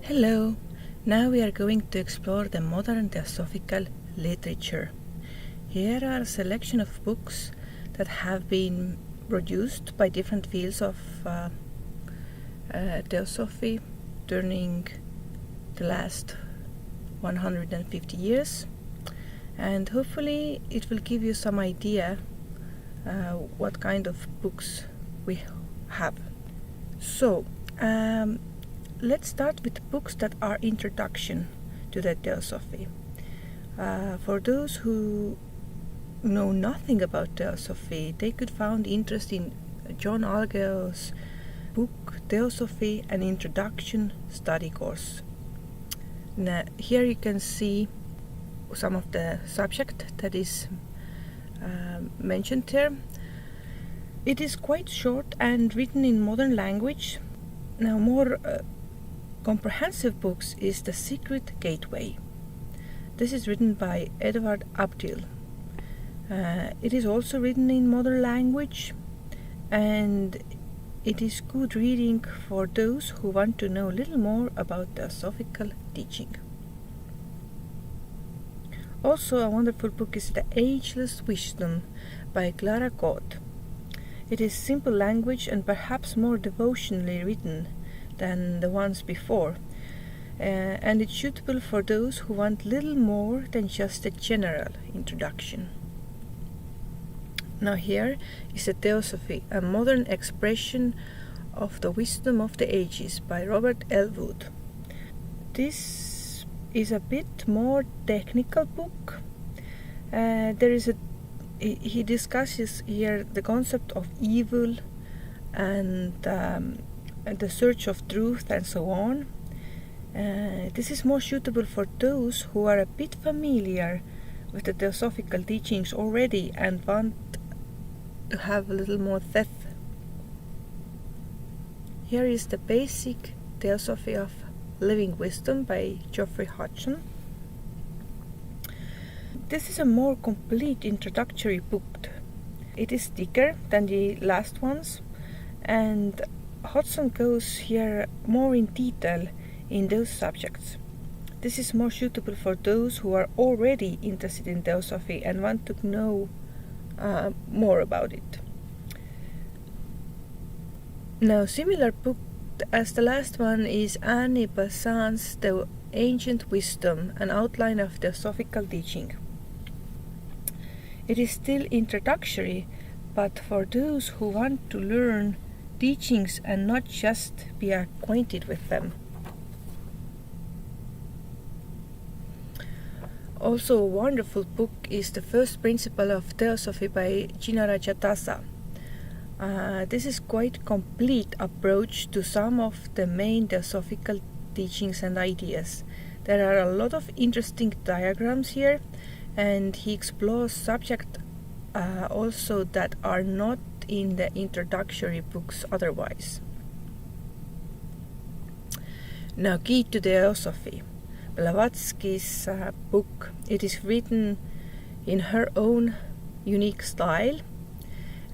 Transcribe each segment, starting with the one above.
Hello! Now we are going to explore the modern Theosophical literature. Here are a selection of books that have been produced by different fields of Theosophy during the last 150 years, and hopefully it will give you some idea what kind of books we have. So, let's start with books that are introduction to the Theosophy. For those who know nothing about Theosophy, they could find interest in John Algeo's book Theosophy, an Introduction Study Course. Now, here you can see some of the subject that is mentioned here. It is quite short and written in modern language. Now, more comprehensive books is The Secret Gateway. This is written by Edward Abdil. It is also written in modern language, and it is good reading for those who want to know a little more about Theosophical teaching. Also, a wonderful book is The Ageless Wisdom by Clara Cote. It is simple language and perhaps more devotionally written than the ones before, and it's suitable for those who want little more than just a general introduction. Now here is a Theosophy, a modern expression of the wisdom of the ages by Robert L. Wood. This is a bit more technical book. He discusses here the concept of evil and the search of truth and so on. This is more suitable for those who are a bit familiar with the Theosophical teachings already and want to have a little more depth. Here is the Basic Theosophy of Living Wisdom by Geoffrey Hodgson. This is a more complete introductory book. It is thicker than the last ones, and Hodgson goes here more in detail in those subjects. This is more suitable for those who are already interested in Theosophy and want to know more about it. Now, similar book as the last one is Annie Besant's The Ancient Wisdom, an outline of Theosophical teaching. It is still introductory, but for those who want to learn teachings and not just be acquainted with them. Also, a wonderful book is The First Principle of Theosophy by Gina Rajatasa. This is quite complete approach to some of the main Theosophical teachings and ideas. There are a lot of interesting diagrams here, and he explores subjects also that are not in the introductory books otherwise. Now, Key to Theosophy, Blavatsky's book. It is written in her own unique style,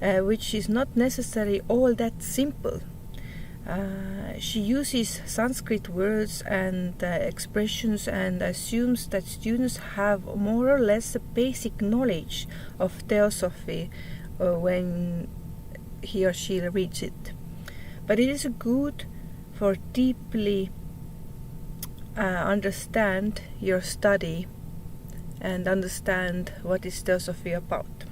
which is not necessarily all that simple. She uses Sanskrit words and expressions and assumes that students have more or less a basic knowledge of Theosophy when he or she reads it. But it is good for deeply understand your study and understand what is Theosophy about.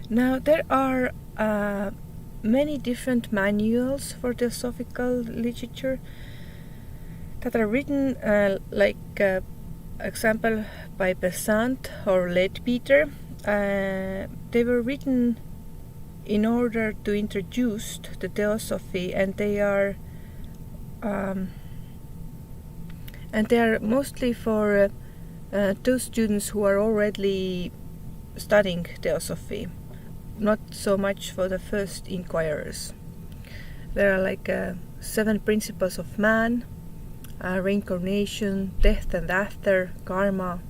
Now, there are many different manuals for Theosophical literature that are written example by Besant or Leadbeater. They were written in order to introduce the Theosophy, and they are mostly for those students who are already studying Theosophy, not so much for the first inquirers. There are 7 principles of man, reincarnation, death and after, karma,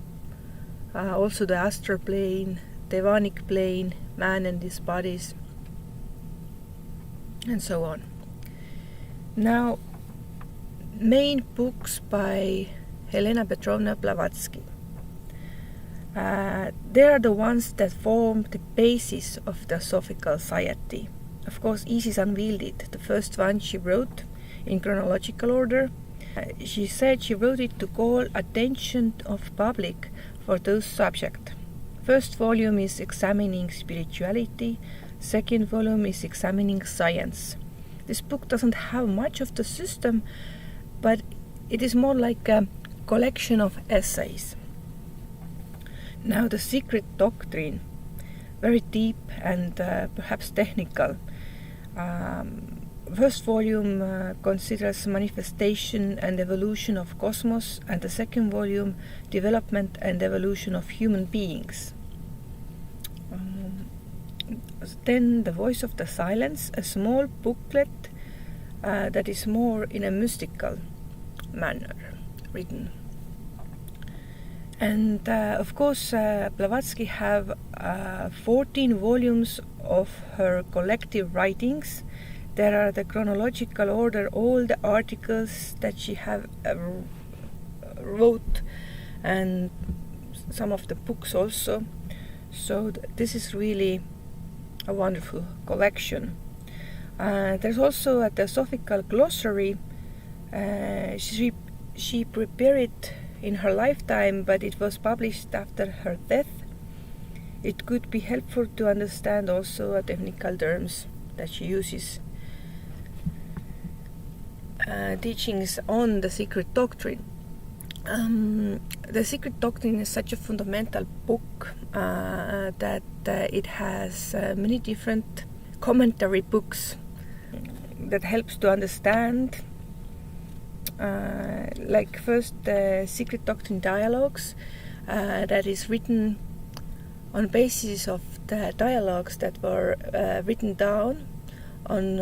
also the astral plane, Devanic plane, man and his bodies, and so on. Now, main books by Helena Petrovna Blavatsky. They are the ones that form the basis of the Theosophical Society. Of course, Isis unveiled it. The first one she wrote in chronological order. She said she wrote it to call attention of public for those subjects. First volume is examining spirituality. Second volume is examining science. This book doesn't have much of the system, but it is more like a collection of essays. Now, the secret doctrine, very deep and perhaps technical. First volume considers manifestation and evolution of cosmos, and the second volume, development and evolution of human beings. Then The Voice of the Silence, a small booklet that is more in a mystical manner written. And of course, Blavatsky have 14 volumes of her collective writings. There are the chronological order, all the articles that she have wrote, and some of the books also. So this is really a wonderful collection. There's also a Thesophical glossary. She prepared it in her lifetime, but it was published after her death. It could be helpful to understand also technical terms that she uses. Teachings on the secret doctrine. The secret doctrine is such a fundamental book that it has many different commentary books that helps to understand. Like first the Secret Doctrine Dialogues that is written on basis of the dialogues that were written down on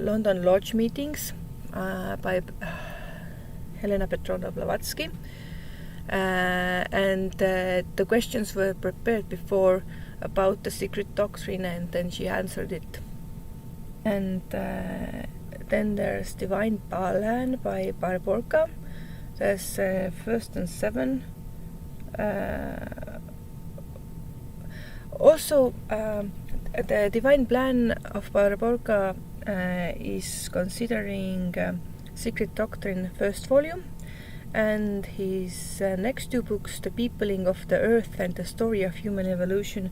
London Lodge meetings by Helena Petrovna Blavatsky, and the questions were prepared before about the secret doctrine, and then she answered it. And then there's Divine Plan by Barborka. There's First and Seven. Also, the Divine Plan of Barborka is considering Secret Doctrine first volume, and his next two books, The Peopling of the Earth and The Story of Human Evolution,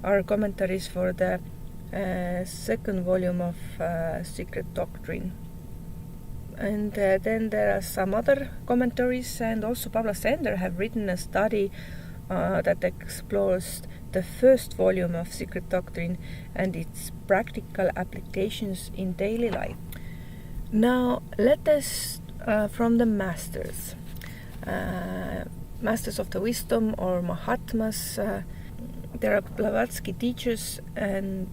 are commentaries for the second volume of Secret Doctrine. And then there are some other commentaries, and also Pablo Sender have written a study that explores the first volume of Secret Doctrine and its practical applications in daily life. Now let us from the masters, masters of the wisdom or Mahatmas. There are Blavatsky teachers, and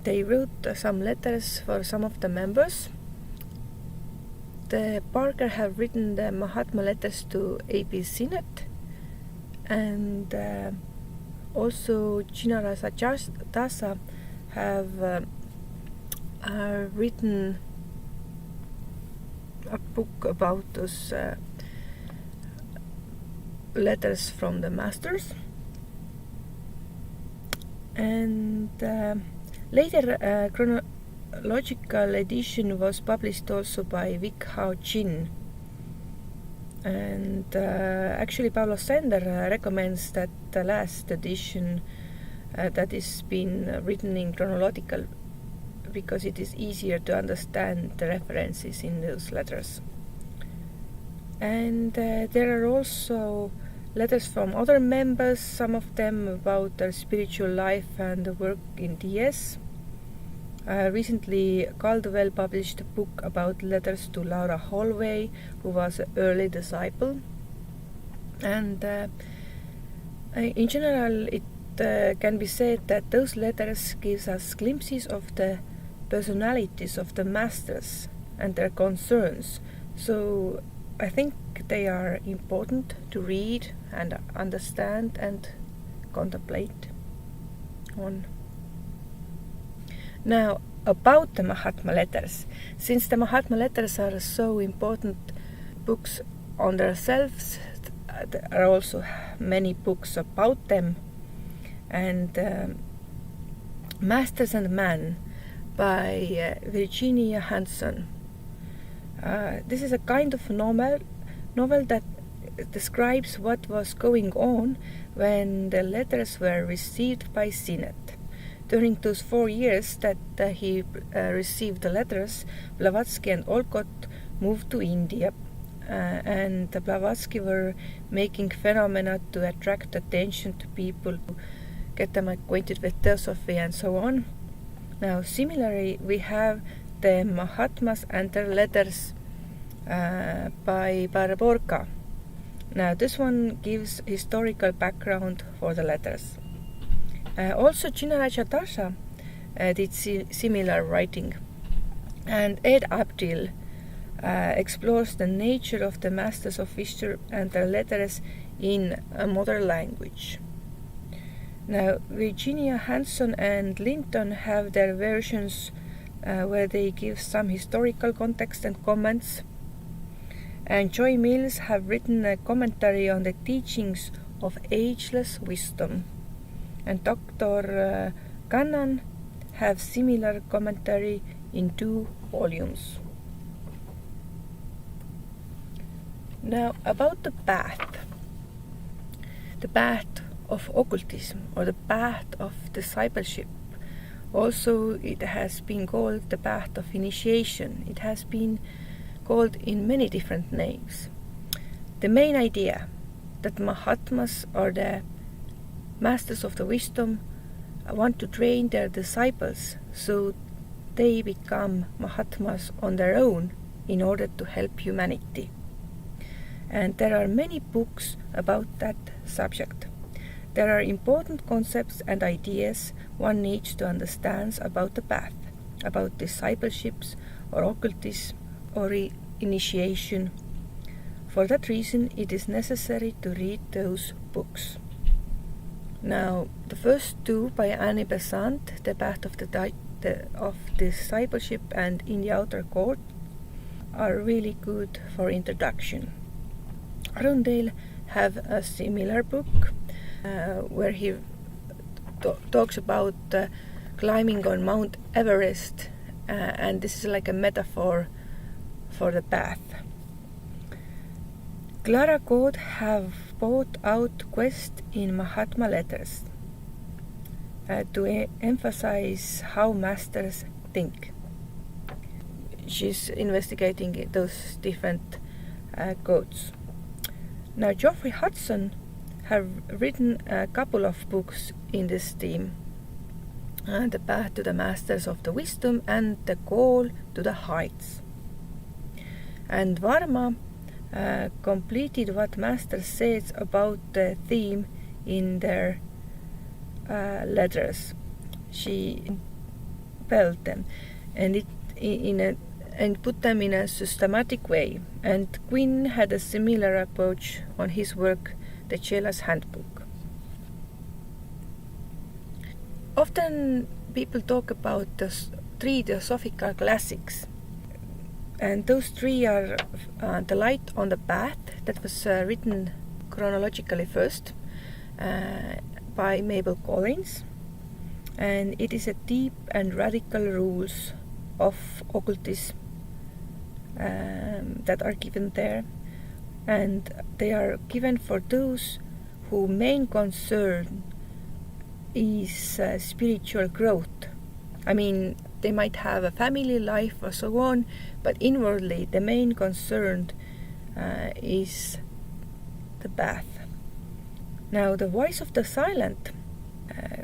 they wrote some letters for some of the members. The Parker have written the Mahatma letters to A.P. Sinnett, and also Chinarasa Dasa have written a book about those letters from the masters. And later chronological edition was published also by Vic Hao Chin. And actually Pablo Sender recommends that the last edition that is been written in chronological, because it is easier to understand the references in those letters. And there are also letters from other members, some of them about their spiritual life and the work in DS. Recently, Caldwell published a book about letters to Laura Holloway, who was an early disciple. And in general, it can be said that those letters gives us glimpses of the personalities of the masters and their concerns. So I think they are important to read and understand and contemplate on. Now, about the Mahatma letters. Since the Mahatma letters are so important books on themselves, there are also many books about them. And Masters and Man by Virginia Hanson. This is a kind of novel that describes what was going on when the letters were received by Senate. During those 4 years that he received the letters, Blavatsky and Olcott moved to India, and the Blavatsky were making phenomena to attract attention to people, to get them acquainted with Theosophy and so on. Now, similarly, we have the Mahatmas and their letters by Baraborka. Now, this one gives historical background for the letters. Also, Chinaraja Dasha did similar writing, and Ed Abdil explores the nature of the masters of wisdom and their letters in a modern language. Now, Virginia Hanson and Linton have their versions where they give some historical context and comments, and Joy Mills have written a commentary on the teachings of ageless wisdom, and Dr. Gannon have similar commentary in 2 volumes. Now, about the path of occultism, or the path of discipleship. Also, it has been called the path of initiation. It has been called in many different names. The main idea that Mahatmas, or the masters of the wisdom, want to train their disciples so they become Mahatmas on their own in order to help humanity. And there are many books about that subject. There are important concepts and ideas one needs to understand about the path, about discipleships or occultism or initiation. For that reason, it is necessary to read those books. Now, the first 2 by Annie Besant, The Path of Discipleship and In the Outer Court, are really good for introduction. Arundale have a similar book where he talks about climbing on Mount Everest, and this is like a metaphor for the path. Clara Code have brought out Quest in Mahatma letters to emphasize how masters think. She's investigating those different codes. Now, Geoffrey Hudson have written a couple of books in this theme, The Path to the Masters of the Wisdom and The Call to the Heights. And Varma completed what Master says about the theme in their letters. She built them and put them in a systematic way. And Quinn had a similar approach on his work, The Chela's Handbook. Often people talk about the 3 Theosophical classics, and those 3 are The Light on the Path, that was written chronologically first by Mabel Collins, and it is a deep and radical rules of occultism that are given there, and they are given for those whose main concern is spiritual growth. I mean, they might have a family life or so on, but inwardly the main concern is the path. Now, The Voice of the Silent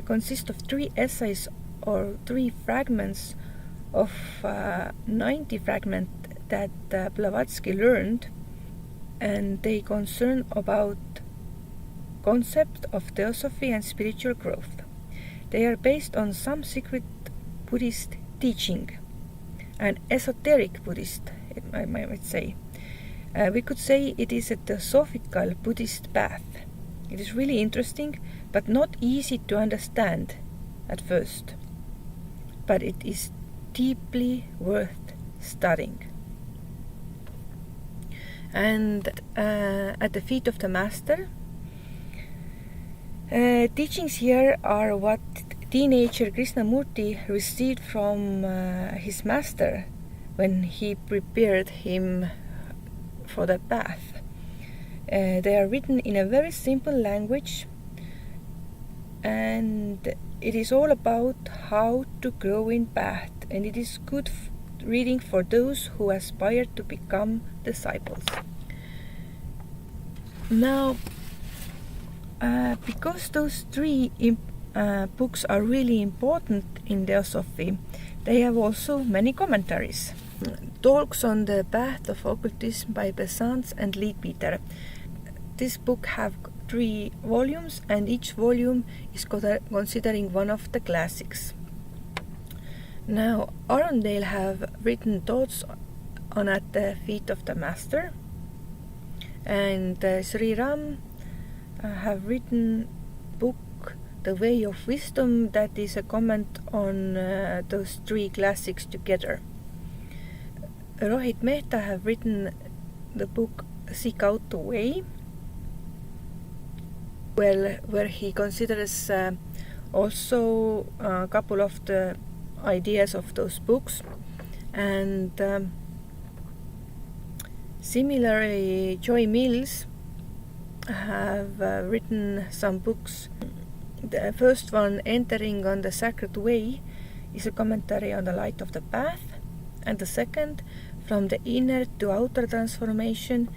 consists of 3 essays or 3 fragments of 90 fragments that Blavatsky learned, and they concern about concept of theosophy and spiritual growth. They are based on some secret Buddhist teaching, an esoteric Buddhist, I might say. We could say it is a Theosophical Buddhist path. It is really interesting, but not easy to understand at first. But it is deeply worth studying. And at the feet of the master, teachings here are what teenager Krishnamurti received from his master when he prepared him for the path. They are written in a very simple language, and it is all about how to grow in path, and it is good reading for those who aspire to become disciples. Now, because those three books are really important in Theosophy, they have also many commentaries. Talks on the Path of Occultism by Besant and Leadbeater. This book have 3 volumes, and each volume is considering one of the classics. Now, Arundel have written thoughts on At the Feet of the Master, and Sri Ram have written book The Way of Wisdom, that is a comment on those 3 classics together. Rohit Mehta have written the book Seek Out the Way, where he considers also a couple of the ideas of those books. And similarly, Joy Mills have written some books. The first one, Entering on the Sacred Way, is a commentary on the light of the path, and the second, From the Inner to Outer Transformation,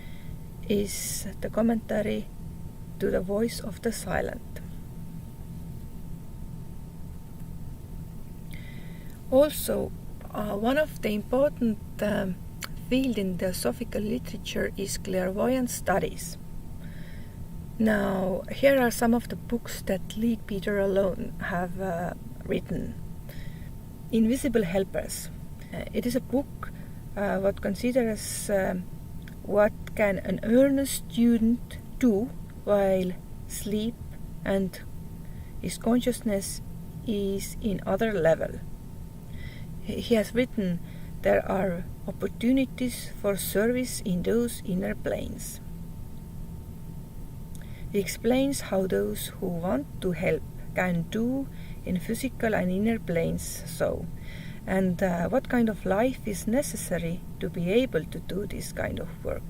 is the commentary to the Voice of the Silent. Also, one of the important field in Theosophical literature is clairvoyant studies. Now, here are some of the books that Leadbeater alone have written. Invisible Helpers. It is a book what considers what can an earnest student do while sleep and his consciousness is in other level. He has written there are opportunities for service in those inner planes. He explains how those who want to help can do in physical and inner planes so, and what kind of life is necessary to be able to do this kind of work.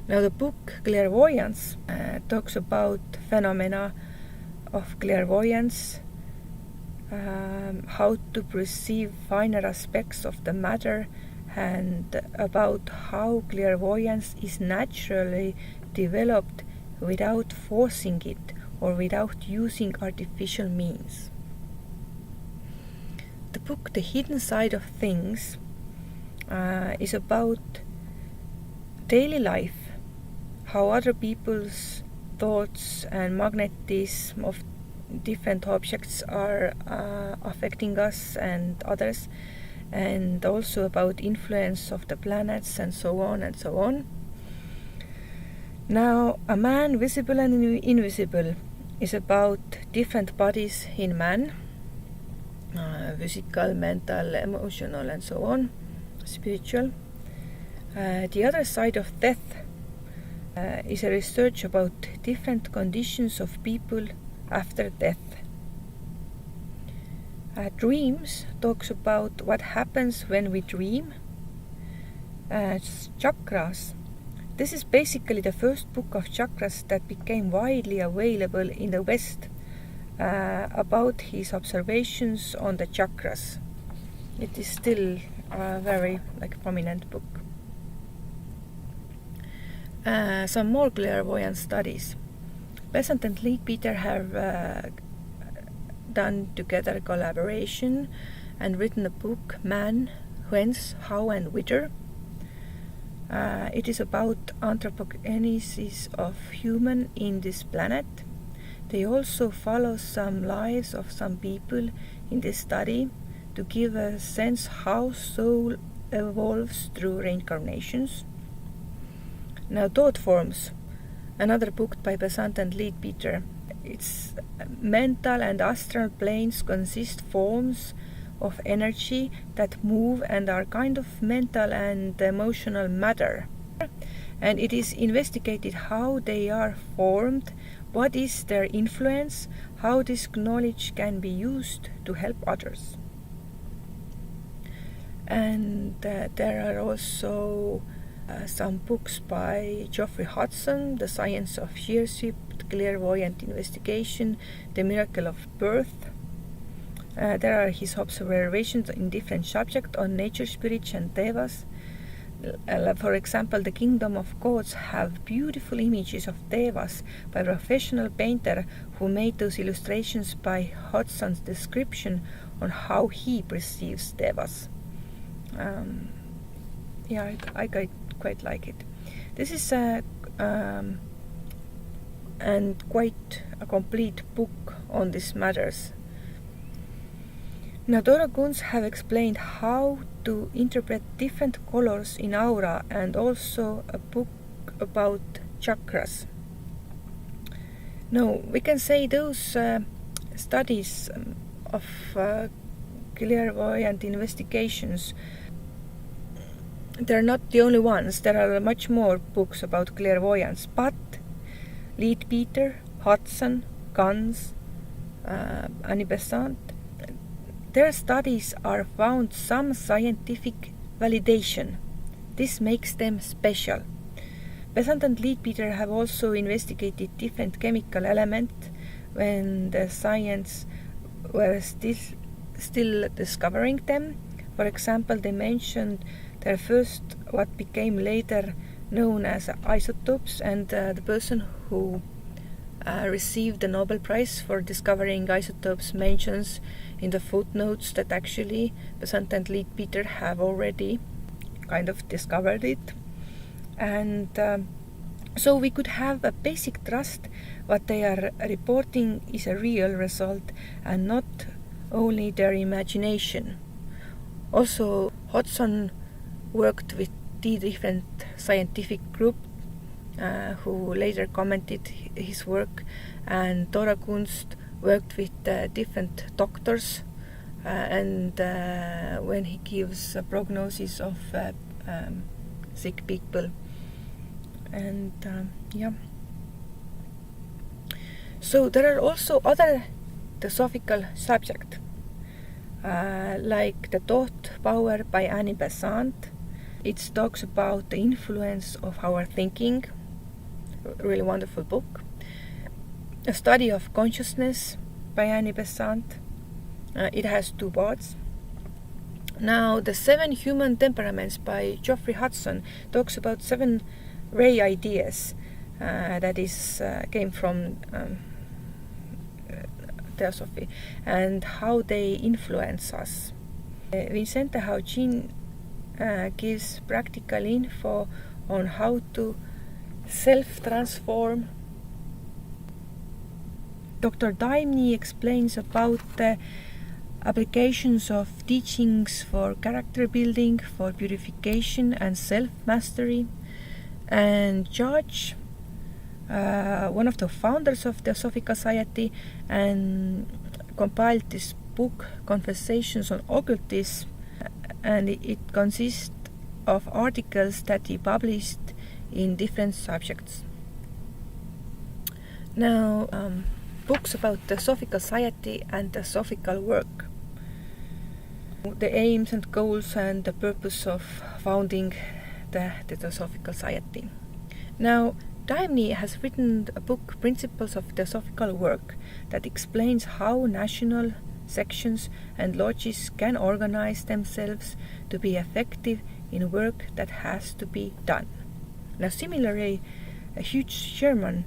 Now, the book Clairvoyance talks about phenomena of clairvoyance, how to perceive finer aspects of the matter, and about how clairvoyance is naturally developed without forcing it or without using artificial means. The book The Hidden Side of Things is about daily life, how other people's thoughts and magnetism of different objects are affecting us and others, and also about influence of the planets and so on and so on. Now, A Man, Visible and Invisible is about different bodies in man, physical, mental, emotional and so on, spiritual. The Other Side of Death is a research about different conditions of people after death. Dreams talks about what happens when we dream. Chakras. This is basically the first book of chakras that became widely available in the West, about his observations on the chakras. It is still a very prominent book. Some more clairvoyant studies. Besant and Leadbeater have done together collaboration and written a book, Man, Whence, How and Whither. It is about anthropogenesis of human in this planet. They also follow some lives of some people in this study to give a sense how soul evolves through reincarnations. Now, Thought Forms, another book by Besant and Leadbeater. Its mental and astral planes consist forms of energy that move and are kind of mental and emotional matter. And it is investigated how they are formed, what is their influence, how this knowledge can be used to help others. And there are also some books by Geoffrey Hudson, The Science of Shearship, Clairvoyant Investigation, The Miracle of Birth. There are his observations in different subjects on nature, spirit and devas. For example, the Kingdom of Gods have beautiful images of devas by a professional painter who made those illustrations by Hudson's description on how he perceives devas. I quite like it. This is and quite a complete book on these matters. Now, Dora Kunz have explained how to interpret different colors in aura, and also a book about chakras. Now, we can say those studies of clairvoyant investigations, they're not the only ones. There are much more books about clairvoyance, but Leadbeater, Hudson, Kunz, Annie Besant, their studies are found some scientific validation. This makes them special. Besant and Leadbeater have also investigated different chemical elements when the science were still discovering them. For example, they mentioned their first, what became later known as isotopes, and the person who received the Nobel Prize for discovering isotopes mentions in the footnotes that actually Besant and Leadbeater have already kind of discovered it. And so we could have a basic trust what they are reporting is a real result and not only their imagination. Also, Hudson worked with the different scientific group who later commented his work, and Dora Kunz worked with different doctors and when he gives a prognosis of sick people. And so there are also other theosophical subjects like The Thought Power by Annie Besant. It talks about the influence of our thinking. Really wonderful book. A Study of Consciousness by Annie Besant. It has 2 parts. Now, The 7 Human Temperaments by Geoffrey Hudson talks about 7 ray ideas that is came from Theosophy and how they influence us. Vincente Hauchin gives practical info on how to self-transform. Dr. Daimni explains about the applications of teachings for character building, for purification and self-mastery. And George, one of the founders of the Theosophical Society, and compiled this book, Conversations on Occultism, and it consists of articles that he published in different subjects. Now, books about the Theosophical Society and Theosophical work. The aims and goals and the purpose of founding the Theosophical Society. Now, Daimni has written a book, Principles of Theosophical Work, that explains how national sections and lodges can organize themselves to be effective in work that has to be done. Now, similarly, a Hugh Sherman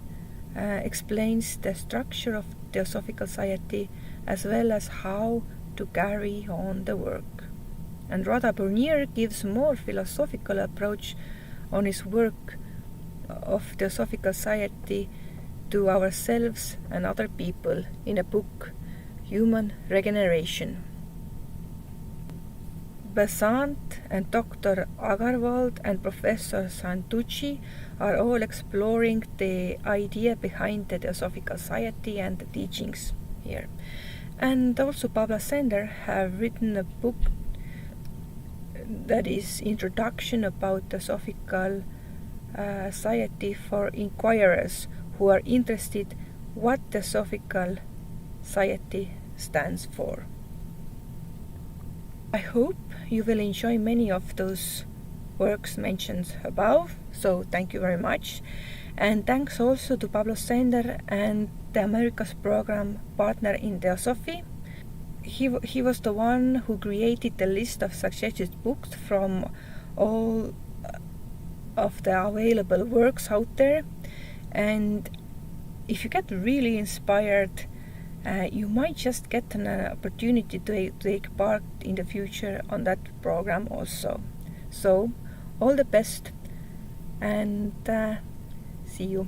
explains the structure of Theosophical Society as well as how to carry on the work. And Rhoda Bernier gives more philosophical approach on his work of Theosophical Society to ourselves and other people in a book, Human Regeneration. Besant and Dr. Agarwald and Professor Santucci are all exploring the idea behind the Theosophical Society and the teachings here. And also Pablo Sender have written a book that is introduction about the Theosophical Society for inquirers who are interested what the Theosophical Society stands for. I hope you will enjoy many of those works mentioned above, so thank you very much. And thanks also to Pablo Sender and the Americas program partner in Theosophy. He was the one who created the list of suggested books from all of the available works out there. And if you get really inspired, you might just get an opportunity to take part in the future on that program also. So all the best, and see you.